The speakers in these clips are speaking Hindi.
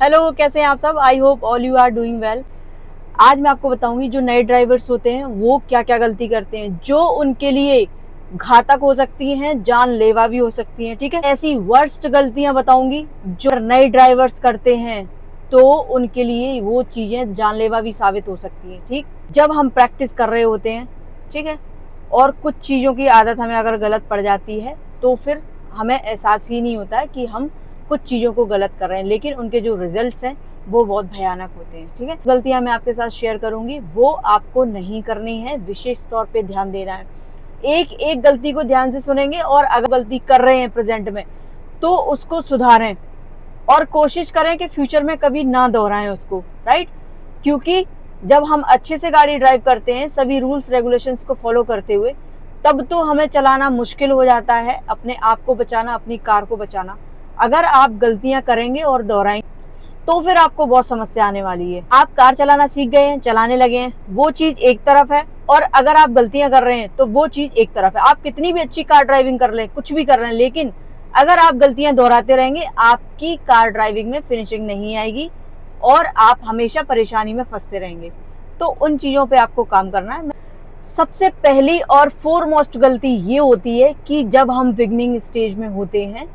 हेलो, कैसे हैं आप सब। I hope all you are doing well. आज मैं आपको बताऊंगी जो नए ड्राइवर्स होते हैं वो क्या क्या गलती करते हैं जो उनके लिए घातक हो सकती हैं, जानलेवा भी हो सकती हैं। ठीक है, ऐसी वर्स्ट गलतियां बताऊंगी जो नए ड्राइवर्स करते हैं तो उनके लिए वो चीजें जानलेवा भी साबित हो सकती हैं। ठीक, जब हम प्रैक्टिस कर रहे होते हैं, ठीक है, और कुछ चीजों की आदत हमें अगर गलत पड़ जाती है तो फिर हमें एहसास ही नहीं होता है कि हम कुछ चीज़ों को गलत कर रहे हैं, लेकिन उनके जो रिजल्ट्स हैं वो बहुत भयानक होते हैं। ठीक है, गलतियां मैं आपके साथ शेयर करूंगी, वो आपको नहीं करनी है, विशेष तौर पे ध्यान देना है। एक एक गलती को ध्यान से सुनेंगे और अगर गलती कर रहे हैं प्रेजेंट में तो उसको सुधारें और कोशिश करें कि फ्यूचर में कभी ना दोहराएं उसको। राइट, क्योंकि जब हम अच्छे से गाड़ी ड्राइव करते हैं सभी रूल्स रेगुलेशंस को फॉलो करते हुए, तब तो हमें चलाना मुश्किल हो जाता है, अपने आप को बचाना, अपनी कार को बचाना। अगर आप गलतियां करेंगे और दोहराएंगे तो फिर आपको बहुत समस्या आने वाली है। आप कार चलाना सीख गए हैं, चलाने लगे हैं, वो चीज एक तरफ है, और अगर आप गलतियां कर रहे हैं तो वो चीज एक तरफ है। आप कितनी भी अच्छी कार ड्राइविंग कर लें, कुछ भी कर रहे हैं, लेकिन अगर आप गलतियां दोहराते रहेंगे आपकी कार ड्राइविंग में फिनिशिंग नहीं आएगी और आप हमेशा परेशानी में फंसते रहेंगे। तो उन चीजों पे आपको काम करना है। सबसे पहली और फोरमोस्ट गलती ये होती है कि जब हम बिगनिंग स्टेज में होते हैं,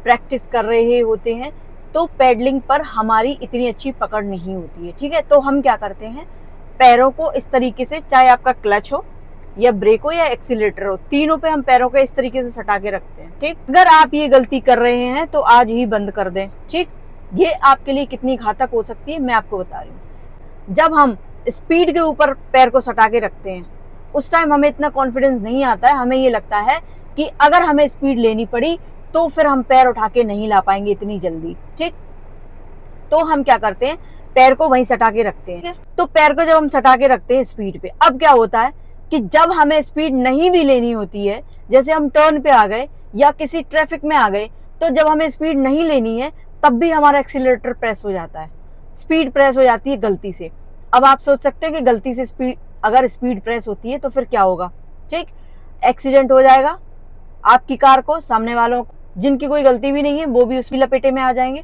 प्रैक्टिस कर रहे होते हैं, तो पैडलिंग पर हमारी इतनी अच्छी पकड़ नहीं होती है। ठीक है, तो हम क्या करते हैं, पैरों को इस तरीके से, चाहे आपका क्लच हो या ब्रेक हो या एक्सीलेटर हो, तीनों पे हम पैरों को इस तरीके से सटा के रखते हैं। ठीक, अगर आप ये गलती कर रहे हैं तो आज ही बंद कर दें। ठीक, ये आपके लिए कितनी घातक हो सकती है मैं आपको बता रही हूँ। जब हम स्पीड के ऊपर पैर को सटा के रखते हैं उस टाइम हमें इतना कॉन्फिडेंस नहीं आता है, हमें ये लगता है कि अगर हमें स्पीड लेनी पड़ी तो फिर हम पैर उठा के नहीं ला पाएंगे इतनी जल्दी। ठीक, तो हम क्या करते हैं, पैर को वहीं सटा के रखते हैं। तो पैर को जब हम सटा के रखते हैं स्पीड पे, अब क्या होता है कि जब हमें स्पीड नहीं भी लेनी होती है, जैसे हम टर्न पे आ गए या किसी ट्रैफिक में आ गए, तो जब हमें स्पीड नहीं लेनी है तब भी हमारा एक्सीलरेटर प्रेस हो जाता है, स्पीड प्रेस हो जाती है गलती से। अब आप सोच सकते हैं कि गलती से स्पीड, अगर स्पीड प्रेस होती है तो फिर क्या होगा। ठीक, एक्सीडेंट हो जाएगा, आपकी कार को, सामने वालों को, जिनकी कोई गलती भी नहीं है वो भी उसकी लपेटे में आ जाएंगे।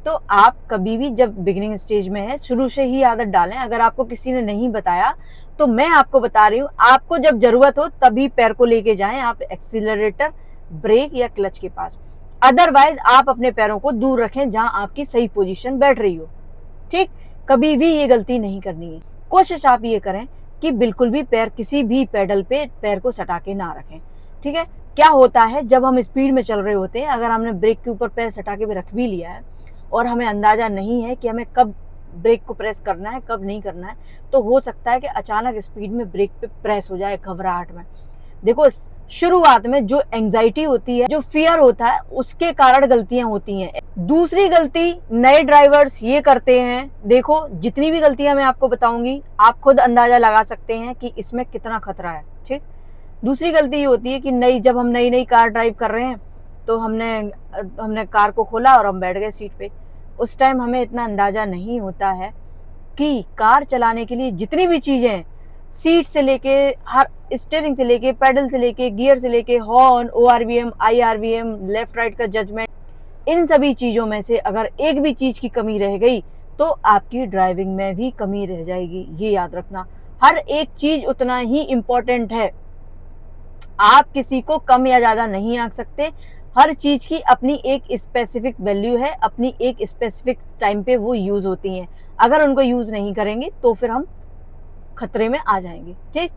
तो आप कभी भी जब बिगिनिंग स्टेज में है शुरू से ही आदत डालें। अगर आपको किसी ने नहीं बताया तो मैं आपको बता रही हूँ, आपको जब जरूरत हो तभी पैर को लेके जाएं आप एक्सीलरेटर, ब्रेक या क्लच के पास। अदरवाइज आप अपने पैरों को दूर रखें जहां आपकी सही पोजीशन बैठ रही हो। ठीक, कभी भी ये गलती नहीं करनी है। कोशिश आप ये करें कि बिल्कुल भी पैर किसी भी पेडल पे पैर को सटा के ना रखें। ठीक है, क्या होता है जब हम स्पीड में चल रहे होते हैं, अगर हमने ब्रेक के ऊपर पैर सटा के भी रख भी लिया है और हमें अंदाजा नहीं है कि हमें कब ब्रेक को प्रेस करना है कब नहीं करना है, तो हो सकता है कि अचानक स्पीड में ब्रेक पे प्रेस हो जाए घबराहट में। देखो, शुरुआत में जो एंजाइटी होती है, जो फियर होता है, उसके कारण गलतियां होती हैं। दूसरी गलती नए ड्राइवर्स ये करते हैं, देखो जितनी भी गलतियां मैं आपको बताऊंगी आप खुद अंदाजा लगा सकते हैं कि इसमें कितना खतरा है। ठीक, दूसरी गलती ये होती है कि जब हम नई नई कार ड्राइव कर रहे हैं तो हमने कार को खोला और हम बैठ गए सीट पे। उस टाइम हमें इतना अंदाजा नहीं होता है कि कार चलाने के लिए जितनी भी चीजें, सीट से लेके, हर स्टीयरिंग से लेके, पेडल से लेके, गियर से लेके, horn, ORVM, IRVM, left right का जजमेंट, इन सभी चीजों में से अगर एक भी चीज की कमी रह गई तो आपकी ड्राइविंग में भी कमी रह जाएगी। ये याद रखना, हर एक चीज उतना ही इम्पोर्टेंट है। आप किसी को कम या ज्यादा नहीं आंक सकते। हर चीज की अपनी एक स्पेसिफिक वैल्यू है, अपनी एक स्पेसिफिक टाइम पे वो यूज होती हैं। अगर उनको यूज नहीं करेंगे तो फिर हम खतरे में आ जाएंगे। ठीक,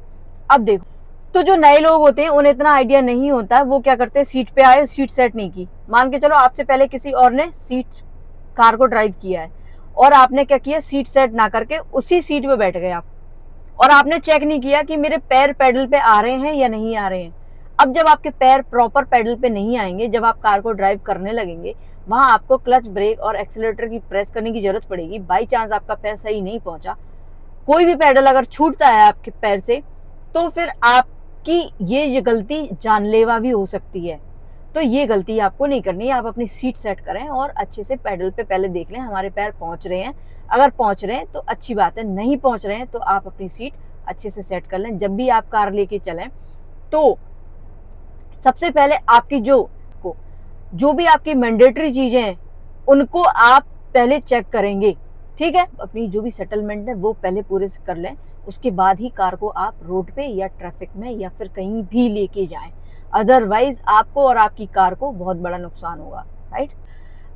अब देखो, तो जो नए लोग होते हैं उन्हें इतना आइडिया नहीं होता, वो क्या करते हैं, सीट पे आए, सीट सेट नहीं की। मान के चलो आपसे पहले किसी और ने कार को ड्राइव किया है और आपने क्या किया, सीट सेट ना करके उसी सीट पे बैठ गए आप, और आपने चेक नहीं किया कि मेरे पैर पेडल पे आ रहे हैं या नहीं आ रहे हैं। अब जब आपके पैर प्रॉपर पेडल पे नहीं आएंगे, जब आप कार को ड्राइव करने लगेंगे, वहां आपको क्लच, ब्रेक और एक्सीलरेटर की प्रेस करने की जरूरत पड़ेगी। बाई चांस आपका पैर सही नहीं पहुंचा, कोई भी पेडल अगर छूटता है आपके पैर से, तो फिर आपकी ये गलती जानलेवा भी हो सकती है। तो ये गलती आपको नहीं करनी है। आप अपनी सीट सेट करें और अच्छे से पेडल पे पहले देख लें हमारे पैर पहुंच रहे हैं। अगर पहुंच रहे हैं तो अच्छी बात है, नहीं पहुंच रहे हैं तो आप अपनी सीट अच्छे से सेट कर लें। जब भी आप कार लेके चलें तो सबसे पहले आपकी जो भी आपकी मैंडेटरी चीजें हैं उनको आप पहले चेक करेंगे, ठीक है। अपनी जो भी सेटलमेंट है वो पहले पूरे से कर लें, उसके बाद ही कार को आप रोड पे या ट्रैफिक में या फिर कहीं भी लेके जाएं, अदरवाइज आपको और आपकी कार को बहुत बड़ा नुकसान होगा, राइट।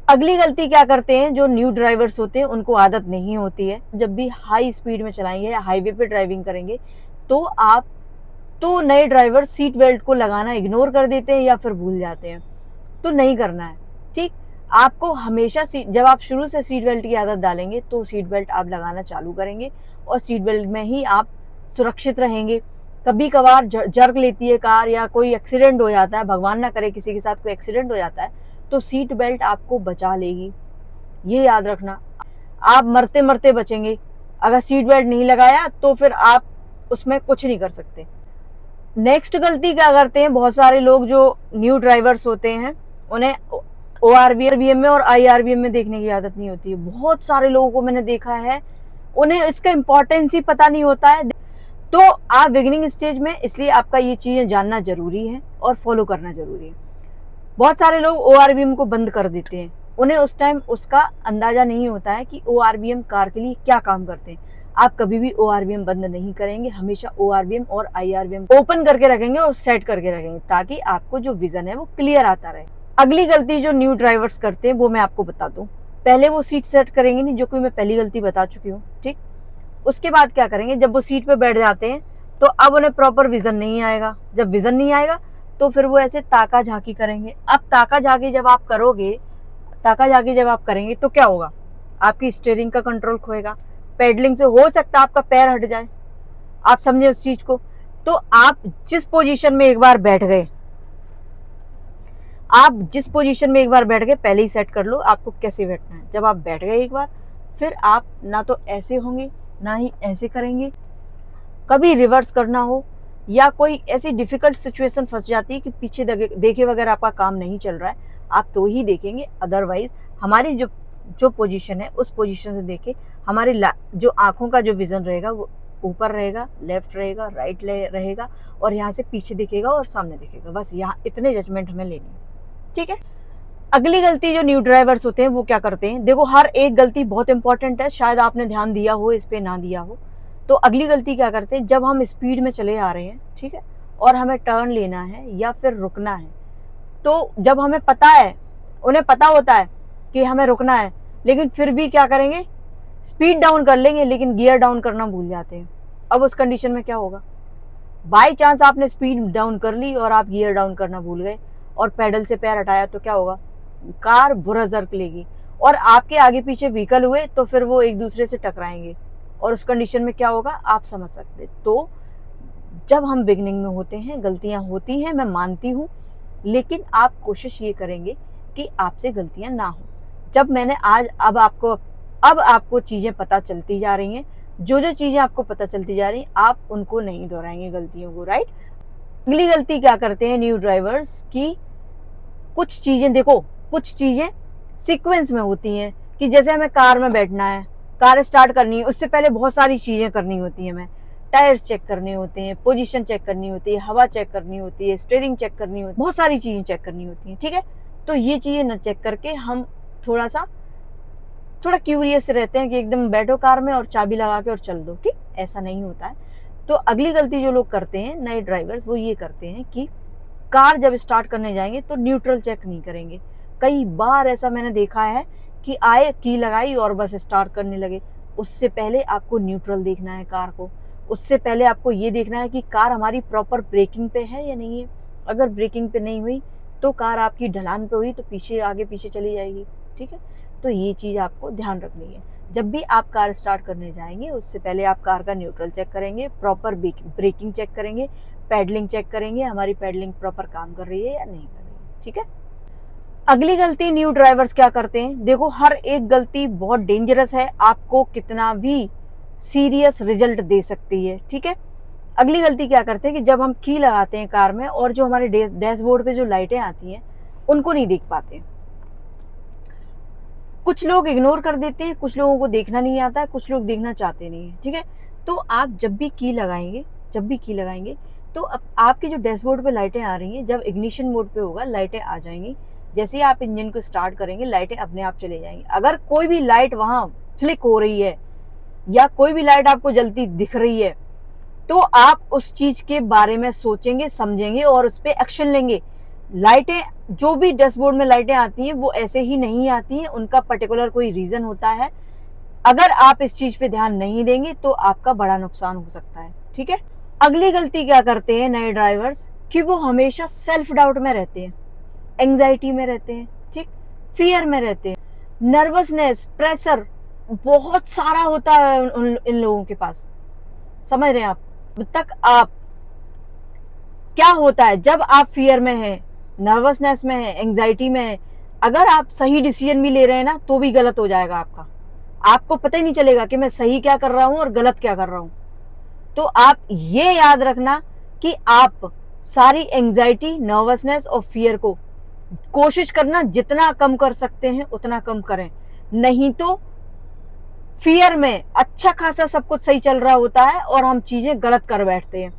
अगली गलती क्या करते हैं जो न्यू ड्राइवर्स होते हैं, उनको आदत नहीं होती है, जब भी हाई स्पीड में चलाएंगे या हाईवे पे ड्राइविंग करेंगे तो नए ड्राइवर सीट बेल्ट को लगाना इग्नोर कर देते हैं या फिर भूल जाते हैं। तो नहीं करना है, ठीक। आपको हमेशा जब आप शुरू से सीट बेल्ट की आदत डालेंगे तो सीट बेल्ट आप लगाना चालू करेंगे और सीट बेल्ट में ही आप सुरक्षित रहेंगे। कभी कभार जर्क लेती है कार या कोई एक्सीडेंट हो जाता है, भगवान ना करे किसी के साथ कोई एक्सीडेंट हो जाता है, तो सीट बेल्ट आपको बचा लेगी, ये याद रखना। आप मरते मरते बचेंगे, अगर सीट बेल्ट नहीं लगाया तो फिर आप उसमें कुछ नहीं कर सकते। नेक्स्ट गलती क्या करते हैं बहुत सारे लोग जो न्यू ड्राइवर्स होते हैं, उन्हें ORVM में और IRVM में देखने की आदत नहीं होती है। बहुत सारे लोगों को मैंने देखा है, उन्हें इसका इम्पोर्टेंस ही पता नहीं होता है। तो आप बिगिनिंग स्टेज में, इसलिए आपका ये चीजें जानना जरूरी है और फॉलो करना जरूरी है। बहुत सारे लोग ORVM को बंद कर देते हैं, उन्हें उस टाइम उसका अंदाजा नहीं होता है कि ORVM कार के लिए क्या काम करते हैं। आप कभी भी ORVM बंद नहीं करेंगे, हमेशा ORVM और IRVM ओपन करके रखेंगे और सेट करके रखेंगे, ताकि आपको जो विजन है वो क्लियर आता रहे। अगली गलती जो न्यू ड्राइवर्स करते हैं वो मैं आपको बता दूं। पहले वो सीट सेट करेंगे नहीं, जो कि मैं पहली गलती बता चुकी हूँ, ठीक। उसके बाद क्या करेंगे, जब वो सीट पे बैठ जाते हैं तो अब उन्हें प्रॉपर विजन नहीं आएगा। जब विजन नहीं आएगा तो फिर वो ऐसे ताका झाकी करेंगे। अब ताका झाकी जब आप करेंगे तो क्या होगा, आपकी स्टीयरिंग का कंट्रोल खोएगा, पेडलिंग से हो सकता है आपका पैर हट जाए। आप समझे उस चीज को। तो आप जिस पोजीशन में एक बार बैठ गए, पहले ही सेट कर लो आपको कैसे बैठना है। जब आप बैठ गए एक बार, फिर आप ना तो ऐसे होंगे ना ही ऐसे करेंगे। कभी रिवर्स करना हो या कोई ऐसी डिफिकल्ट सिचुएशन फंस जाती है कि पीछे देखे वगैरह आपका काम नहीं चल रहा है, आप तो ही देखेंगे, अदरवाइज हमारी जो पोजीशन है उस पोजीशन से देखे हमारी जो आंखों का जो विजन रहेगा वो ऊपर रहेगा, लेफ्ट रहेगा, राइट रहेगा, और यहाँ से पीछे दिखेगा और सामने दिखेगा। बस यहाँ इतने जजमेंट हमें लेनी है, ठीक है। अगली गलती जो न्यू ड्राइवर्स होते हैं वो क्या करते हैं, देखो हर एक गलती बहुत इंपॉर्टेंट है, शायद आपने ध्यान दिया हो, इस पे ना दिया हो। तो अगली गलती क्या करते हैं, जब हम स्पीड में चले आ रहे हैं, ठीक है, और हमें टर्न लेना है या फिर रुकना है, तो जब हमें पता है, उन्हें पता होता है कि हमें रुकना है, लेकिन फिर भी क्या करेंगे, स्पीड डाउन कर लेंगे, लेकिन गियर डाउन करना भूल जाते हैं। अब उस कंडीशन में क्या होगा, बाई चांस आपने स्पीड डाउन कर ली और आप गियर डाउन करना भूल गए और पैडल से पैर हटाया, तो क्या होगा, कार बुरा जर्क लेगी और आपके आगे पीछे व्हीकल हुए तो फिर वो एक दूसरे से टकराएंगे और उस कंडीशन में क्या होगा आप समझ सकते। तो जब हम बिगनिंग में होते हैं गलतियां होती हैं, मैं मानती हूँ, लेकिन आप कोशिश ये करेंगे कि आपसे गलतियां ना हो। जब मैंने अब आपको चीजें पता चलती जा रही हैं, जो चीजें आपको पता चलती जा रही हैं, आप उनको नहीं दोहराएंगे गलतियों को, राइट। अगली गलती क्या करते हैं न्यू ड्राइवर्स की, कुछ चीजें सीक्वेंस में होती हैं कि जैसे हमें कार में बैठना है, कार स्टार्ट करनी है, उससे पहले बहुत सारी चीजें करनी होती हैं। हमें टायर्स चेक करने होते हैं, पोजीशन चेक करनी होती है, हवा चेक करनी होती है, स्टीयरिंग चेक करनी होती है, बहुत सारी चीजें चेक करनी होती हैं, ठीक है। तो ये चीजें न चेक करके हम थोड़ा क्यूरियस रहते हैं कि एकदम बैठो कार में और चाबी लगा के और चल दो, ठीक, ऐसा नहीं होता है। तो अगली गलती जो लोग करते हैं नए ड्राइवर्स, वो ये करते हैं कि कार जब स्टार्ट करने जाएंगे तो न्यूट्रल चेक नहीं करेंगे। कई बार ऐसा मैंने देखा है कि आए, की लगाई और बस स्टार्ट करने लगे। उससे पहले आपको न्यूट्रल देखना है कार को, उससे पहले आपको ये देखना है कि कार हमारी प्रॉपर ब्रेकिंग पे है या नहीं है। अगर ब्रेकिंग पे नहीं हुई तो कार आपकी ढलान पे हुई तो आगे पीछे चली जाएगी, ठीक है। तो ये चीज़ आपको ध्यान रखनी है। जब भी आप कार स्टार्ट करने जाएंगे उससे पहले आप कार का न्यूट्रल चेक करेंगे, प्रॉपर ब्रेकिंग चेक करेंगे, पैडलिंग चेक करेंगे, हमारी पैडलिंग प्रॉपर काम कर रही है या नहीं कर रही है, ठीक है। अगली गलती न्यू ड्राइवर्स क्या करते हैं, देखो हर एक गलती बहुत डेंजरस है, आपको कितना भी सीरियस रिजल्ट दे सकती है, ठीक है। अगली गलती क्या करते हैं कि जब हम की लगाते हैं कार में और जो हमारे डैशबोर्ड पे जो लाइटें आती हैं उनको नहीं देख पाते। कुछ लोग इग्नोर कर देते हैं, कुछ लोगों को देखना नहीं आता है, कुछ लोग देखना चाहते नहीं है, ठीक है। तो आप जब भी की लगाएंगे तो अब आपके जो डैशबोर्ड पे लाइटें आ रही हैं, जब इग्निशन मोड पे होगा लाइटें आ जाएंगी, जैसे ही आप इंजन को स्टार्ट करेंगे लाइटें अपने आप चले जाएंगी। अगर कोई भी लाइट वहां फ्लिक हो रही है या कोई भी लाइट आपको जलती दिख रही है तो आप उस चीज के बारे में सोचेंगे, समझेंगे और उस पर एक्शन लेंगे। लाइटें, जो भी डैशबोर्ड में लाइटें आती हैं वो ऐसे ही नहीं आती हैं, उनका पर्टिकुलर कोई रीजन होता है। अगर आप इस चीज पे ध्यान नहीं देंगे तो आपका बड़ा नुकसान हो सकता है। ठीक है। अगली गलती क्या करते हैं नए ड्राइवर्स कि वो हमेशा सेल्फ डाउट में रहते हैं, एंजाइटी में रहते हैं, ठीक, फियर में रहते हैं, नर्वसनेस, प्रेशर बहुत सारा होता है इन लोगों के पास। समझ रहे हैं आप? अब तक आप क्या होता है जब आप फियर में हैं, नर्वसनेस में हैं, एंजाइटी में हैं, अगर आप सही डिसीजन भी ले रहे हैं ना तो भी गलत हो जाएगा आपका। आपको पता ही नहीं चलेगा कि मैं सही क्या कर रहा हूं और गलत क्या कर रहा हूं। तो आप ये याद रखना कि आप सारी एंजाइटी, नर्वसनेस और फियर को कोशिश करना जितना कम कर सकते हैं उतना कम करें। नहीं तो फियर में अच्छा खासा सब कुछ सही चल रहा होता है और हम चीजें गलत कर बैठते हैं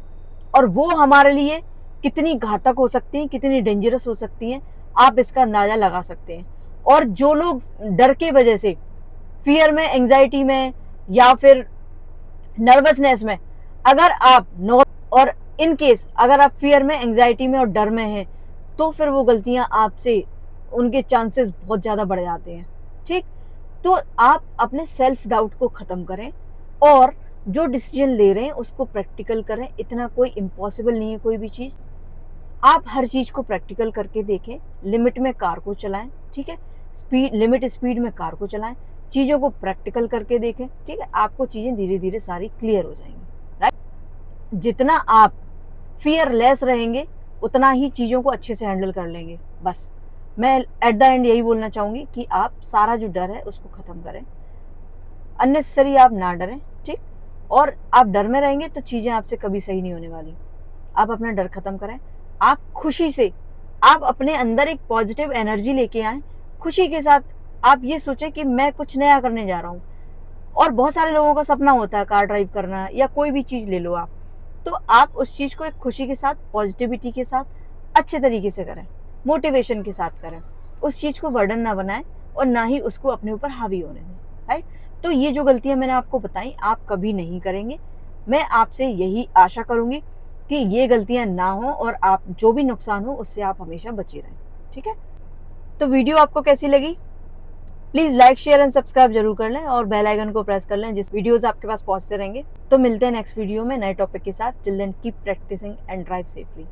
और वो हमारे लिए कितनी घातक हो सकती हैं, कितनी डेंजरस हो सकती हैं, आप इसका अंदाजा लगा सकते हैं। और जो लोग डर के वजह से, फियर में, एंजाइटी में या फिर नर्वसनेस में, अगर आप और इन केस अगर आप फियर में, एंजाइटी में और डर में हैं तो फिर वो गलतियां आपसे, उनके चांसेस बहुत ज्यादा बढ़ जाते हैं। ठीक। तो आप अपने सेल्फ डाउट को खत्म करें और जो डिसीजन ले रहे हैं उसको प्रैक्टिकल करें। इतना कोई इम्पॉसिबल नहीं है कोई भी चीज। आप हर चीज को प्रैक्टिकल करके देखें, लिमिट में कार को चलाएं। ठीक है। लिमिट स्पीड में कार को चलाएं, चीजों को प्रैक्टिकल करके देखें। ठीक है। आपको चीजें धीरे धीरे सारी क्लियर हो जाएंगी। राइट। जितना आप फियरलेस रहेंगे उतना ही चीजों को अच्छे से हैंडल कर लेंगे। बस मैं एट द एंड यही बोलना चाहूंगी कि आप सारा जो डर है उसको खत्म करें, अननेसेसरी आप ना डरें। ठीक। और आप डर में रहेंगे तो चीजें आपसे कभी सही नहीं होने वाली। आप अपना डर खत्म करें, आप खुशी से, आप अपने अंदर एक पॉजिटिव एनर्जी लेके आए, खुशी के साथ आप ये सोचें कि मैं कुछ नया करने जा रहा हूँ। और बहुत सारे लोगों का सपना होता है कार ड्राइव करना या कोई भी चीज ले लो आप, तो आप उस चीज को एक खुशी के साथ, पॉजिटिविटी के साथ, अच्छे तरीके से करें, मोटिवेशन के साथ करें। उस चीज को वर्डन ना बनाएं और ना ही उसको अपने ऊपर हावी होने दें। राइट। तो ये जो गलतियां मैंने आपको बताई आप कभी नहीं करेंगे। मैं आपसे यही आशा करूंगी कि ये गलतियां ना हो और आप जो भी नुकसान हो उससे आप हमेशा बचे रहें। ठीक है। तो वीडियो आपको कैसी लगी? Please like, share and subscribe जरूर कर लें और बेल आइकन को प्रेस कर लें, जिस वीडियोस आपके पास पहुंचते रहेंगे। तो मिलते हैं नेक्स्ट वीडियो में नए टॉपिक के साथ। Till then keep practicing and drive safely.